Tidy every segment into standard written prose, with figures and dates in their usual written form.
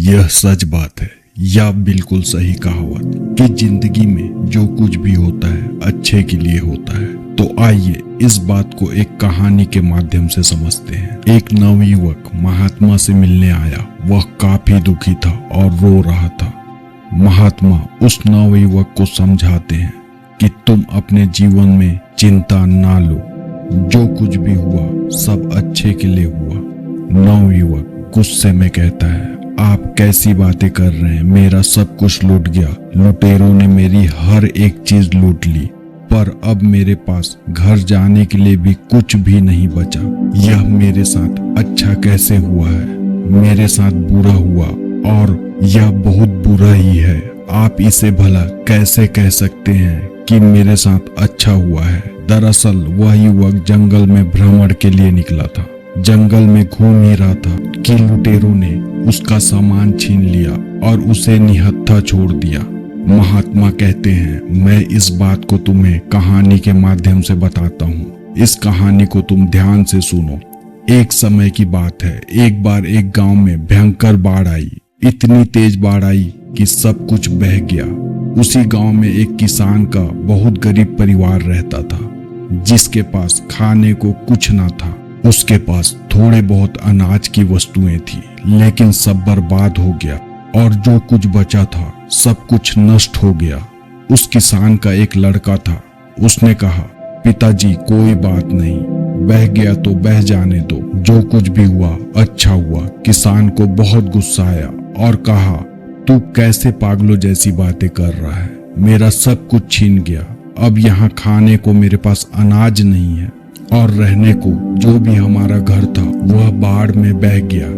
यह सच बात है या बिल्कुल सही कहावत कि जिंदगी में जो कुछ भी होता है अच्छे के लिए होता है। तो आइए इस बात को एक कहानी के माध्यम से समझते हैं। एक नवयुवक महात्मा से मिलने आया। वह काफी दुखी था और रो रहा था। महात्मा उस नवयुवक को समझाते हैं कि तुम अपने जीवन में चिंता ना लो, जो कुछ भी हुआ सब अच्छे के लिए हुआ। नवयुवक गुस्से में कहता है, आप कैसी बातें कर रहे हैं, मेरा सब कुछ लूट गया। लुटेरों ने मेरी हर एक चीज लूट ली, पर अब मेरे पास घर जाने के लिए भी कुछ भी नहीं बचा। यह मेरे साथ अच्छा कैसे हुआ है, मेरे साथ बुरा हुआ और यह बहुत बुरा ही है। आप इसे भला कैसे कह सकते हैं कि मेरे साथ अच्छा हुआ है। दरअसल वह युवक जंगल में भ्रमण के लिए निकला था। जंगल में घूम ही रहा था कि लुटेरों ने उसका सामान छीन लिया और उसे निहत्था छोड़ दिया। महात्मा कहते हैं, मैं इस बात को तुम्हें कहानी के माध्यम से बताता हूँ। इस कहानी को तुम ध्यान से सुनो। एक समय की बात है, एक बार एक गांव में भयंकर बाढ़ आई। इतनी तेज बाढ़ आई कि सब कुछ बह गया। उसी गांव में एक किसान का बहुत गरीब परिवार रहता था, जिसके पास खाने को कुछ ना था। उसके पास थोड़े बहुत अनाज की वस्तुएं थी, लेकिन सब बर्बाद हो गया और जो कुछ बचा था सब कुछ नष्ट हो गया। उस किसान का एक लड़का था। उसने कहा, पिताजी कोई बात नहीं, बह गया तो बह जाने दो, जो कुछ भी हुआ अच्छा हुआ। किसान को बहुत गुस्सा आया और कहा, तू कैसे पागलों जैसी बातें कर रहा है, मेरा सब कुछ छीन गया। अब यहाँ खाने को मेरे पास अनाज नहीं है और रहने को जो भी हमारा घर था वह बाढ़ में बह गया।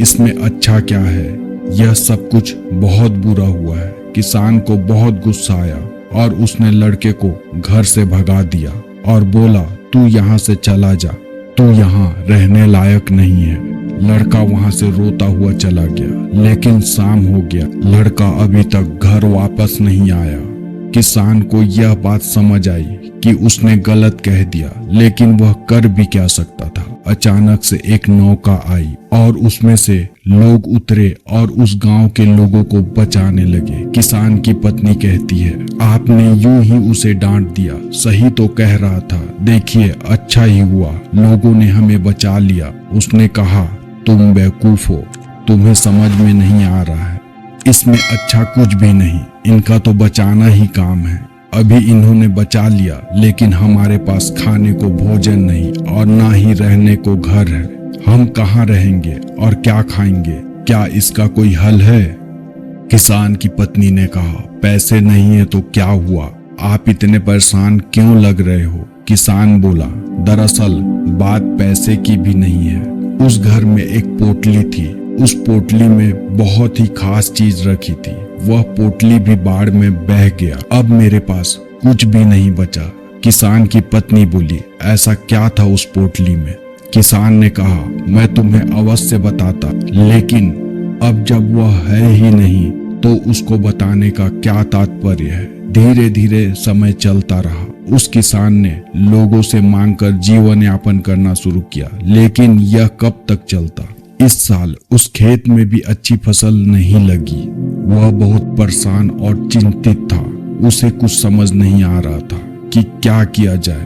इसमें अच्छा क्या है, यह सब कुछ बहुत बुरा हुआ है। किसान को बहुत गुस्सा आया और उसने लड़के को घर से भगा दिया और बोला, तू यहाँ से चला जा, तू यहाँ रहने लायक नहीं है। लड़का वहां से रोता हुआ चला गया, लेकिन शाम हो गया, लड़का अभी तक घर वापस नहीं आया। किसान को यह बात समझ आई कि उसने गलत कह दिया, लेकिन वह कर भी क्या सकता था। अचानक से एक नौका आई और उसमें से लोग उतरे और उस गांव के लोगों को बचाने लगे। किसान की पत्नी कहती है, आपने यूं ही उसे डांट दिया, सही तो कह रहा था, देखिए अच्छा ही हुआ, लोगों ने हमें बचा लिया। उसने कहा, तुम बेवकूफ हो, तुम्हें समझ में नहीं आ रहा है, इसमें अच्छा कुछ भी नहीं, इनका तो बचाना ही काम है। अभी इन्होंने बचा लिया, लेकिन हमारे पास खाने को भोजन नहीं और ना ही रहने को घर है। हम कहाँ रहेंगे और क्या खाएंगे, क्या इसका कोई हल है? किसान की पत्नी ने कहा, पैसे नहीं है तो क्या हुआ, आप इतने परेशान क्यों लग रहे हो? किसान बोला, दरअसल बात पैसे की भी नहीं है। उस घर में एक पोटली थी, उस पोटली में बहुत ही खास चीज रखी थी, वह पोटली भी बाढ़ में बह गया। अब मेरे पास कुछ भी नहीं बचा। किसान की पत्नी बोली, ऐसा क्या था उस पोटली में? किसान ने कहा, मैं तुम्हें अवश्य बताता, लेकिन अब जब वह है ही नहीं तो उसको बताने का क्या तात्पर्य है। धीरे धीरे समय चलता रहा। उस किसान ने लोगों से मांगकर जीवन यापन करना शुरू किया, लेकिन यह कब तक चलता? इस साल उस खेत में भी अच्छी फसल नहीं लगी। वह बहुत परेशान और चिंतित था। उसे कुछ समझ नहीं आ रहा था कि क्या किया जाए।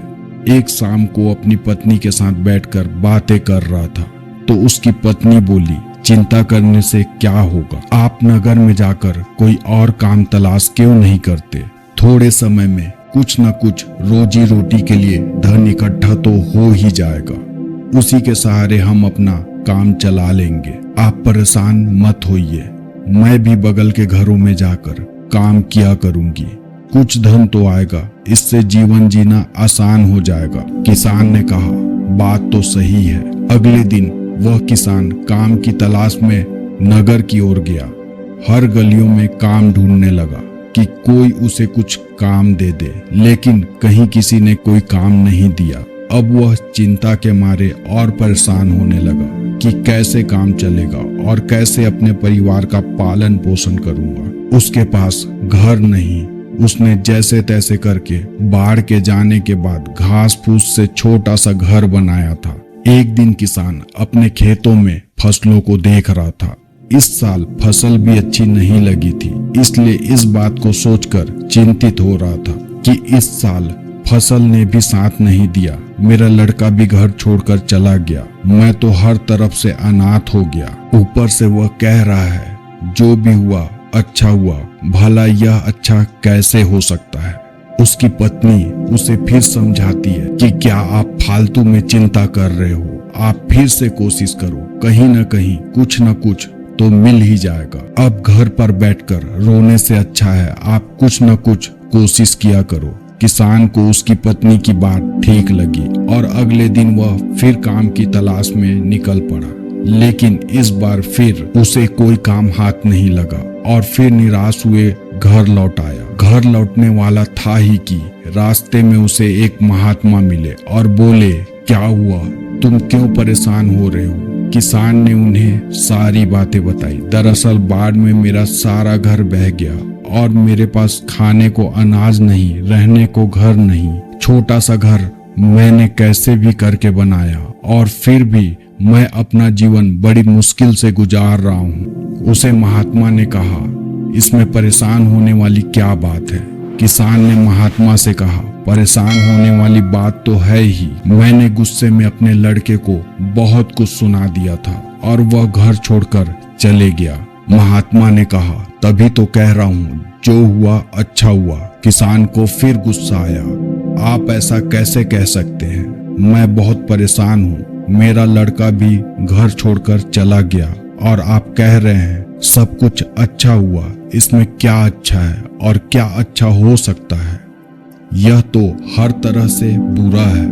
एक शाम को अपनी पत्नी के साथ बैठकर बातें कर रहा था तो उसकी पत्नी बोली, चिंता करने से क्या होगा, आप नगर में जाकर कोई और काम तलाश क्यों नहीं करते? थोड़े समय में कुछ न कुछ रोजी रोटी के लिए धन इकट्ठा तो हो ही जाएगा, उसी के सहारे हम अपना काम चला लेंगे। आप परेशान मत होइए, मैं भी बगल के घरों में जाकर काम किया करूंगी, कुछ धन तो आएगा, इससे जीवन जीना आसान हो जाएगा। किसान ने कहा, बात तो सही है। अगले दिन वह किसान काम की तलाश में नगर की ओर गया। हर गलियों में काम ढूंढने लगा कि कोई उसे कुछ काम दे दे, लेकिन कहीं किसी ने कोई काम नहीं दिया। अब वह चिंता के मारे और परेशान होने लगा कि कैसे काम चलेगा और कैसे अपने परिवार का पालन पोषण करूंगा। उसके पास घर नहीं। उसने जैसे तैसे करके बाढ़ के जाने के बाद घास फूस से छोटा सा घर बनाया था। एक दिन किसान अपने खेतों में फसलों को देख रहा था। इस साल फसल भी अच्छी नहीं लगी थी, इसलिए इस बात को सोचकर चिंतित हो रहा था कि इस साल फसल ने भी साथ नहीं दिया। मेरा लड़का भी घर छोड़कर चला गया। मैं तो हर तरफ से अनाथ हो गया। ऊपर से वह कह रहा है जो भी हुआ अच्छा हुआ। भला यह अच्छा कैसे हो सकता है? उसकी पत्नी उसे फिर समझाती है कि क्या आप फालतू में चिंता कर रहे हो, आप फिर से कोशिश करो, कहीं न कहीं कुछ न कुछ तो मिल ही जाएगा। अब घर पर बैठकर रोने से अच्छा है आप कुछ न कुछ कोशिश किया करो। किसान को उसकी पत्नी की बात ठीक लगी और अगले दिन वह फिर काम की तलाश में निकल पड़ा, लेकिन इस बार फिर उसे कोई काम हाथ नहीं लगा और फिर निराश हुए घर लौट आया। घर लौटने वाला था ही कि रास्ते में उसे एक महात्मा मिले और बोले, क्या हुआ, तुम क्यों परेशान हो रहे हो? किसान ने उन्हें सारी बातें बताई। दरअसल बाढ़ में मेरा सारा घर बह गया और मेरे पास खाने को अनाज नहीं, रहने को घर नहीं। छोटा सा घर मैंने कैसे भी करके बनाया और फिर भी मैं अपना जीवन बड़ी मुश्किल से गुजार रहा हूँ। उसे महात्मा ने कहा, इसमें परेशान होने वाली क्या बात है? किसान ने महात्मा से कहा, परेशान होने वाली बात तो है ही। मैंने गुस्से में अपने लड़के को बहुत कुछ सुना दिया था और वह घर छोड़कर चले गया। महात्मा ने कहा, तभी तो कह रहा हूँ जो हुआ अच्छा हुआ। किसान को फिर गुस्सा आया, आप ऐसा कैसे कह सकते हैं? मैं बहुत परेशान हूँ। मेरा लड़का भी घर छोड़कर चला गया और आप कह रहे हैं सब कुछ अच्छा हुआ। इसमें क्या अच्छा है और क्या अच्छा हो सकता है? यह तो हर तरह से बुरा है।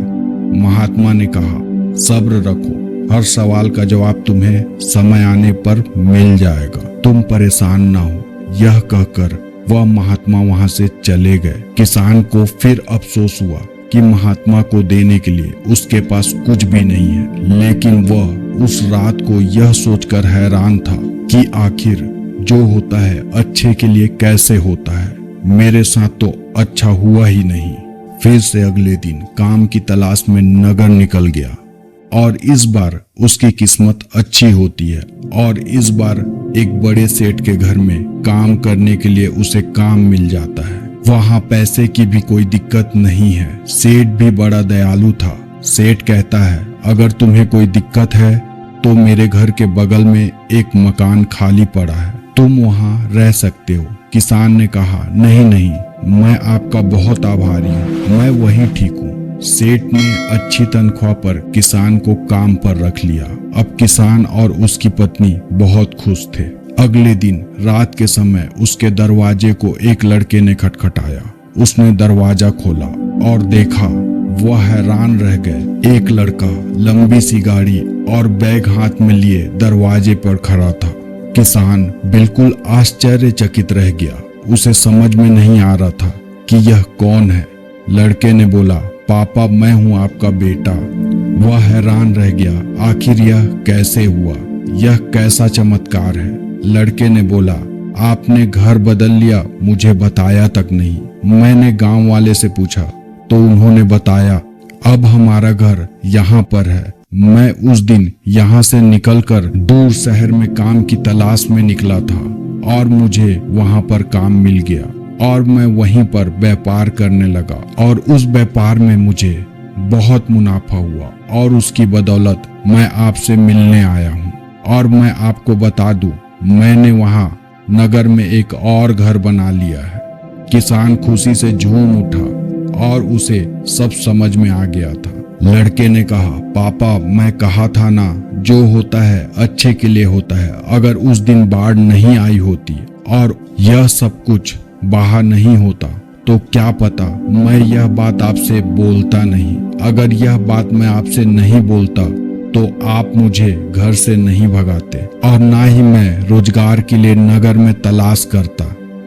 महात्मा ने कहा, सब्र रखो, हर सवाल का जवाब तुम्हें समय आने पर मिल जाएगा, तुम परेशान ना हो। यह कहकर वह महात्मा वहां से चले गए। किसान को फिर अफसोस हुआ कि महात्मा को देने के लिए उसके पास कुछ भी नहीं है, लेकिन वह उस रात को यह सोचकर हैरान था कि आखिर जो होता है अच्छे के लिए कैसे होता है। मेरे साथ तो अच्छा हुआ ही नहीं। फिर से अगले दिन काम की तलाश में नगर निकल गया और इस बार उसकी किस्मत अच्छी होती है और इस बार एक बड़े सेठ के घर में काम करने के लिए उसे काम मिल जाता है। वहां पैसे की भी कोई दिक्कत नहीं है। सेठ भी बड़ा दयालु था। सेठ कहता है, अगर तुम्हें कोई दिक्कत है तो मेरे घर के बगल में एक मकान खाली पड़ा है, तुम वहां रह सकते हो। किसान ने कहा, नहीं नहीं, मैं आपका बहुत आभारी हूँ, मैं वही ठीक हूँ। सेठ ने अच्छी तनख्वाह पर किसान को काम पर रख लिया। अब किसान और उसकी पत्नी बहुत खुश थे। अगले दिन रात के समय उसके दरवाजे को एक लड़के ने खटखटाया। उसने दरवाजा खोला और देखा, वह हैरान रह गए। एक लड़का लंबी सी गाड़ी और बैग हाथ में लिए दरवाजे पर खड़ा था। किसान बिल्कुल आश्चर्यचकित रह गया। उसे समझ में नहीं आ रहा था कि यह कौन है। लड़के ने बोला, पापा मैं हूँ आपका बेटा। वह हैरान रह गया, आखिर यह कैसे हुआ, यह कैसा चमत्कार है। लड़के ने बोला, आपने घर बदल लिया, मुझे बताया तक नहीं। मैंने गांव वाले से पूछा तो उन्होंने बताया, अब हमारा घर यहाँ पर है। मैं उस दिन यहाँ से निकलकर दूर शहर में काम की तलाश में निकला था और मुझे वहाँ पर काम मिल गया और मैं वहीं पर व्यापार करने लगा और उस व्यापार में मुझे बहुत मुनाफा हुआ और उसकी बदौलत मैं आपसे मिलने आया हूँ। और मैं आपको बता दूं, मैंने वहाँ नगर में एक और घर बना लिया है। किसान खुशी से झूम उठा और उसे सब समझ में आ गया था। लड़के ने कहा, पापा मैं कहा था ना, जो होता है अच्छे के लिए होता है। अगर उस दिन बाढ़ नहीं आई होती और यह सब कुछ बाहर नहीं होता तो क्या पता मैं यह बात आपसे बोलता नहीं। अगर यह बात मैं आपसे नहीं बोलता तो आप मुझे घर से नहीं भगाते और ना ही मैं रोजगार के लिए नगर में तलाश करता।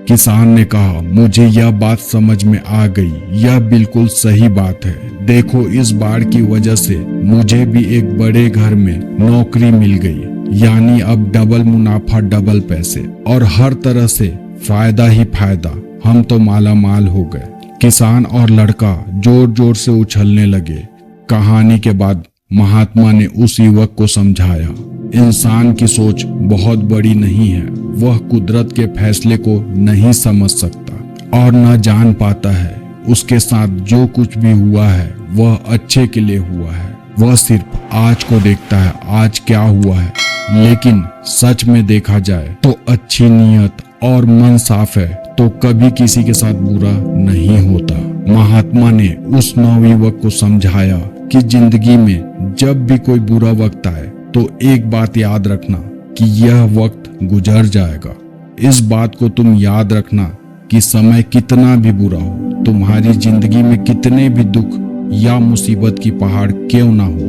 किसान ने कहा, मुझे यह बात समझ में आ गई, यह बिल्कुल सही बात है। देखो इस बाढ़ की वजह से मुझे भी एक बड़े घर में नौकरी मिल गई, यानी अब डबल मुनाफा डबल पैसे और हर तरह से फायदा ही फायदा। हम तो माला माल हो गए। किसान और लड़का जोर जोर से उछलने लगे। कहानी के बाद महात्मा ने उस युवक को समझाया, इंसान की सोच बहुत बड़ी नहीं है, वह कुदरत के फैसले को नहीं समझ सकता और न जान पाता है उसके साथ जो कुछ भी हुआ है वह अच्छे के लिए हुआ है। वह सिर्फ आज को देखता है, आज क्या हुआ है। लेकिन सच में देखा जाए तो अच्छी नीयत और मन साफ है तो कभी किसी के साथ बुरा नहीं होता। महात्मा ने उस नवयुवक को समझाया कि जिंदगी में जब भी कोई बुरा वक्त आए तो एक बात याद रखना कि यह वक्त गुजर जाएगा। इस बात को तुम याद रखना कि समय कितना भी बुरा हो, तुम्हारी जिंदगी में कितने भी दुख या मुसीबत की पहाड़ क्यों ना हो,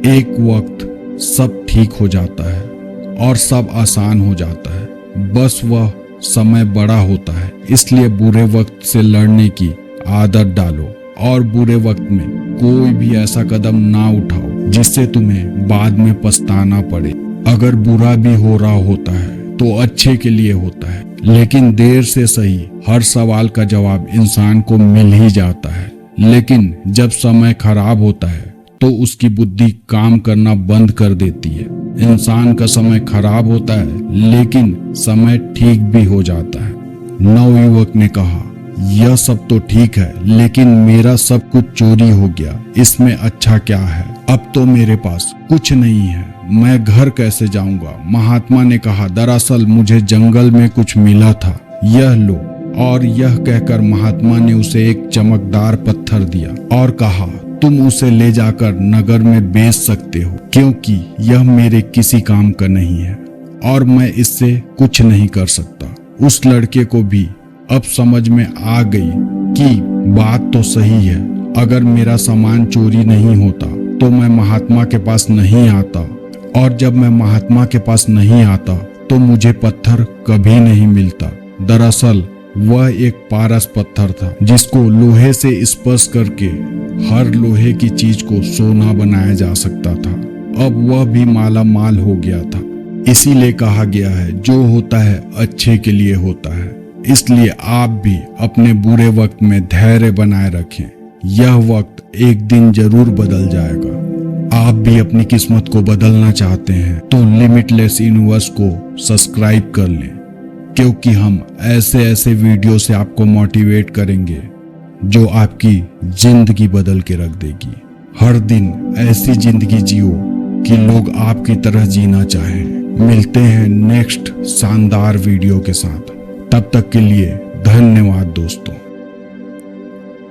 एक वक्त सब ठीक हो जाता है और सब आसान हो जाता है। बस वह समय बड़ा होता है, इसलिए बुरे वक्त से लड़ने की आदत डालो और बुरे वक्त में कोई भी ऐसा कदम ना उठाओ जिससे तुम्हें बाद में पछताना पड़े। अगर बुरा भी हो रहा होता है तो अच्छे के लिए होता है, लेकिन देर से सही हर सवाल का जवाब इंसान को मिल ही जाता है। लेकिन जब समय खराब होता है तो उसकी बुद्धि काम करना बंद कर देती है। इंसान का समय खराब होता है लेकिन समय ठीक भी हो जाता है। नवयुवक ने कहा, यह सब तो ठीक है लेकिन मेरा सब कुछ चोरी हो गया, इसमें अच्छा क्या है? अब तो मेरे पास कुछ नहीं है, मैं घर कैसे जाऊंगा? महात्मा ने कहा, दरअसल मुझे जंगल में कुछ मिला था, यह लो। और यह कहकर महात्मा ने उसे एक चमकदार पत्थर दिया और कहा, तुम उसे ले जाकर नगर में बेच सकते हो क्योंकि यह मेरे किसी काम का नहीं है और मैं इससे कुछ नहीं कर सकता। उस लड़के को भी अब समझ में आ गई कि बात तो सही है, अगर मेरा सामान चोरी नहीं होता तो मैं महात्मा के पास नहीं आता, और जब मैं महात्मा के पास नहीं आता तो मुझे पत्थर कभी नहीं मिलता। दरअसल वह एक पारस पत्थर था जिसको लोहे से स्पर्श करके हर लोहे की चीज को सोना बनाया जा सकता था। अब वह भी माला माल हो गया था। इसीलिए कहा गया है, जो होता है अच्छे के लिए होता है। इसलिए आप भी अपने बुरे वक्त में धैर्य बनाए रखें, यह वक्त एक दिन जरूर बदल जाएगा। आप भी अपनी किस्मत को बदलना चाहते हैं तो लिमिटलेस यूनिवर्स को सब्सक्राइब कर लें, क्योंकि हम ऐसे ऐसे वीडियो से आपको मोटिवेट करेंगे जो आपकी जिंदगी बदल के रख देगी। हर दिन ऐसी जिंदगी जियो कि लोग आपकी तरह जीना चाहें। मिलते हैं नेक्स्ट शानदार वीडियो के साथ, तब तक के लिए धन्यवाद दोस्तों।